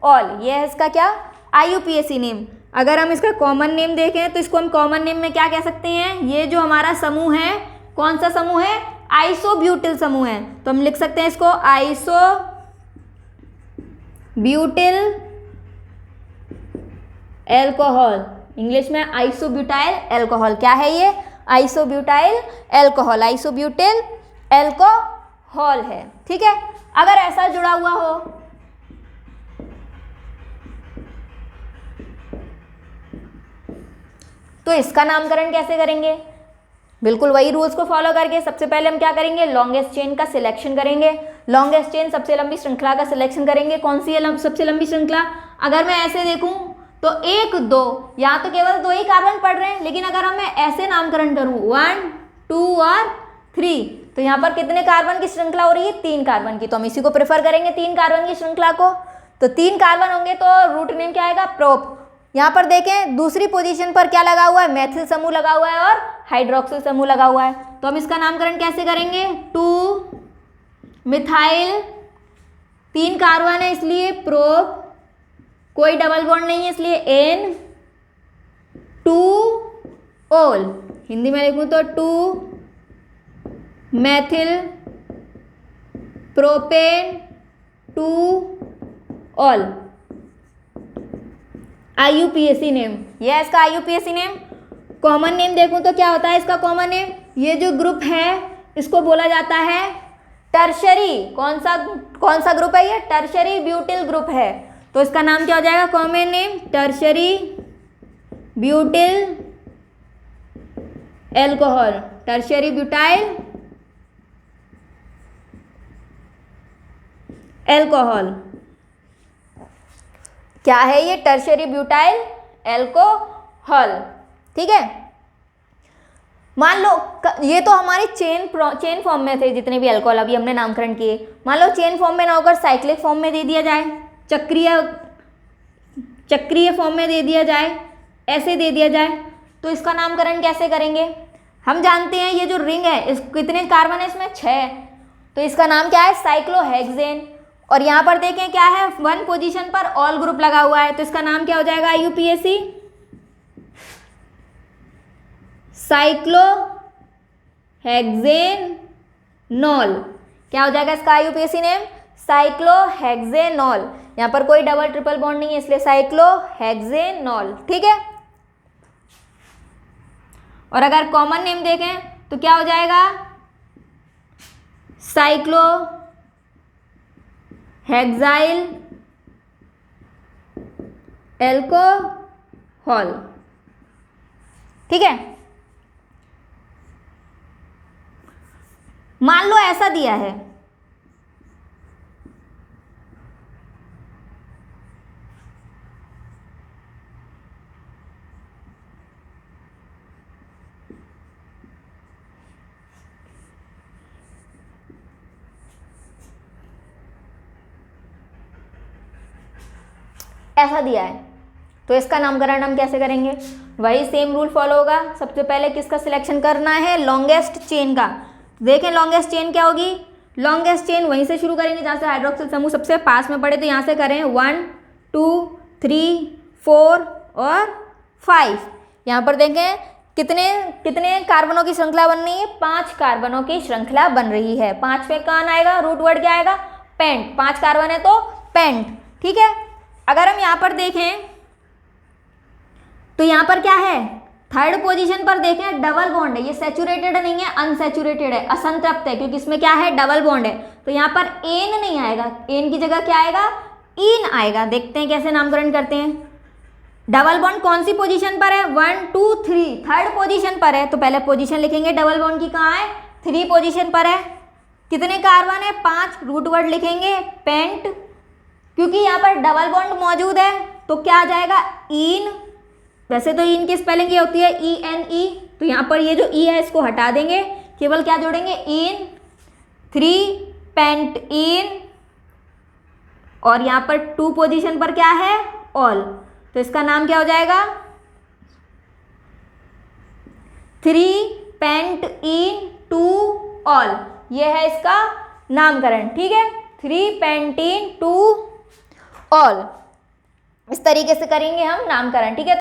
ऑल, ये है इसका क्या IUPAC नेम। अगर हम इसका कॉमन नेम देखें तो इसको हम कॉमन नेम में क्या कह सकते हैं, ये जो हमारा समूह है कौन सा समूह है, आइसोब्यूटिल समूह है, तो हम लिख सकते हैं इसको आइसोब्यूटिल एल्कोहल, इंग्लिश में आइसोब्यूटाइल एल्कोहल, क्या है ये आइसोब्यूटाइल एल्कोहल, आइसोब्यूटिल एल्कोहल है। ठीक है, अगर ऐसा जुड़ा हुआ हो तो इसका नामकरण कैसे करेंगे, बिल्कुल वही रूल्स को फॉलो करके सबसे पहले हम क्या करेंगे, लॉन्गेस्ट चेन का सिलेक्शन करेंगे, लॉन्गेस्ट चेन सबसे लंबी श्रृंखला का सिलेक्शन करेंगे। कौन सी है सबसे लंबी श्रृंखला, अगर मैं ऐसे देखूं तो 1 2 यहाँ तो केवल 2 ही कार्बन पड़ रहे हैं, लेकिन अगर मैं ऐसे नामकरण करूं 1 2 और 3 तो यहाँ पर कितने कार्बन की श्रृंखला हो रही है, 3 कार्बन की, तो हम इसी को प्रेफर करेंगे 3 कार्बन की श्रृंखला को। तो 3 कार्बन होंगे तो रूट नेम क्या आएगा, प्रोप। यहाँ पर देखें दूसरी पोजीशन पर क्या लगा हुआ है, मैथिल समूह लगा हुआ है और हाइड्रोक्सिल समूह लगा हुआ है, तो हम इसका नामकरण कैसे करेंगे, 2 मिथाइल, 3 कार्बन है इसलिए प्रोप, कोई डबल बॉन्ड नहीं है इसलिए N2 ऑल, हिंदी में लिखूं तो 2 Maithil propane 2 all, IUPAC name, यह है इसका IUPAC नेम। कॉमन नेम देखूं तो क्या होता है इसका कॉमन नेम, ये जो ग्रुप है इसको बोला जाता है टर्शरी, कौन सा ग्रुप है ये, टर्शरी ब्यूटिल ग्रुप है, तो इसका नाम क्या हो जाएगा, common name tertiary butyl alcohol, tertiary butyl alcohol, क्या है ये, टर्शरी ब्यूटाइल एल्कोहल। ठीक है, मान लो ये तो हमारे चेन फॉर्म में थे जितने भी अल्कोहल अभी हमने नामकरण किए, मान लो चेन फॉर्म में ना होकर साइक्लिक फॉर्म में दे दिया जाए, चक्रीय फॉर्म में दे दिया जाए, ऐसे दे दिया जाए, तो इसका नामकरण कैसे करेंगे। हम जानते हैं ये जो रिंग है इस कितने कार्बन है इसमें, 6, तो इसका नाम क्या है, साइक्लोहेक्सेन। और यहाँ पर देखें क्या है, 1 पोजीशन पर ऑल ग्रुप लगा हुआ है, तो इसका नाम क्या हो जाएगा, IUPAC साइक्लोहेक्सेनॉल, क्या हो जाएगा इसका IUPAC नेम, साइक्लोहेक्सेनॉल, यहाँ पर कोई डबल ट्रिपल बॉन्ड नहीं है इसलिए साइक्लोहेक्सेनॉल। ठीक है, और अगर कॉमन नेम देखें तो क्या हो जाएगा, साइक्लोहेक्साइल एल्कोहल। ठीक है, मान लो ऐसा दिया है, ऐसा दिया है, तो इसका नामकरण हम कैसे करेंगे, वही सेम रूल फॉलो होगा। सबसे पहले किसका सिलेक्शन करना है, लॉन्गेस्ट चेन का। देखें लॉन्गेस्ट चेन क्या होगी, लॉन्गेस्ट चेन वहीं से शुरू करेंगे जहाँ से हाइड्रोक्सिल समूह सबसे पास में पड़े, तो यहाँ से करें 1 2 3 4 और 5। यहाँ पर देखें कितने कार्बनों की श्रृंखला बन रही है, 5 कार्बनों की श्रृंखला बन रही है। 5 पे कौन आएगा, रूट वर्ड क्या आएगा, पेंट, 5 कार्बन है तो पेंट। ठीक है, अगर हम यहाँ पर देखें तो यहाँ पर क्या है, 3rd पोजीशन पर देखें डबल बॉन्ड है, ये सैचुरेटेड नहीं है, अनसैचुरेटेड है, असंतृप्त है, क्योंकि इसमें क्या है, डबल बॉन्ड है, तो यहाँ पर एन नहीं आएगा, एन की जगह क्या आएगा, इन आएगा। देखते हैं कैसे नामकरण करते हैं। डबल बॉन्ड कौन सी पोजीशन पर है, 1 2 3, 3rd पोजीशन पर है, तो पहले पोजीशन लिखेंगे डबल बॉन्ड की, कहाँ है, 3 पोजीशन पर है। कितने कार्बन है, 5, रूट वर्ड लिखेंगे पेंट, क्योंकि यहाँ पर डबल बॉन्ड मौजूद है तो क्या आ जाएगा, इन। वैसे तो इन की स्पेलिंग ये होती है ENE, तो यहाँ पर ये जो ई है इसको हटा देंगे, केवल क्या जोड़ेंगे, इन 3 पेंट इन और यहाँ पर 2 पोजीशन पर क्या है, ऑल, तो इसका नाम क्या हो जाएगा, 3 पेंटीन-2 ऑल, ये है इसका नामकरण। ठीक है, 3 पेंटीन-2 ऑल, इस तरीके से करेंगे हम नामकरण। ठीक है।